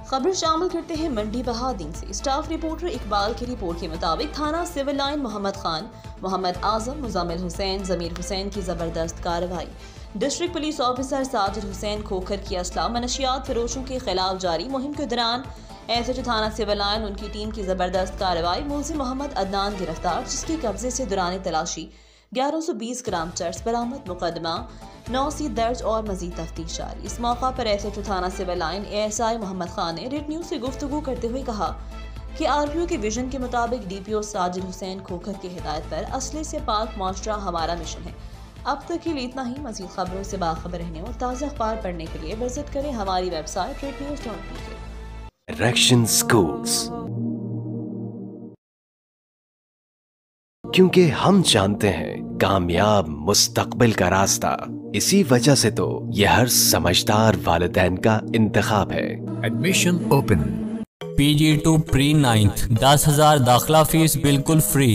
खबर शामिल करते हैं मंडी बहादीन से। स्टाफ रिपोर्टर इकबाल की रिपोर्ट के मुताबिक थाना सिविल लाइन मोहम्मद खान, मोहम्मद आजम, मुजामिल हुसैन, जमीर हुसैन की जबरदस्त कार्रवाई। District police officer Sajid Hussain Khokhar की असला मनशियात फरोशों के खिलाफ जारी मुहिम के दौरान एसएचओ थाना सिविल लाइन उनकी टीम की जबरदस्त कार्रवाई। मुलजिम मोहम्मद अदनान गिरफ्तार, जिसके कब्जे से दौरान तलाशी 1120 ग्राम चर्स बरामद। मुकदमा 9C दर्ज और मजीद तफ्तीश जारी। इस मौका पर एसएचओ थाना civil line ASI Mohammad Khan ने रेड न्यूज से गुफ्तगू करते हुए कहा कि आरपीओ के विजन के मुताबिक डीपीओ साजिद हुसैन खोखर की हिदायत पर असले से पाक माशरा हमारा मिशन है। अब तक के लिए इतना ही। मजीद खबरों से बाखबर रहने और ताज़ा अखबार पढ़ने के लिए विजिट करें हमारी वेबसाइट rednews.pk। रैक्शन स्कूल्स, क्योंकि हम जानते हैं कामयाब मुस्तकबिल का रास्ता, इसी वजह से तो यह हर समझदार वालिदैन का इंतखाब है। Admission open. PG2 pre 9th 10,000 दाखिला फीस बिल्कुल फ्री।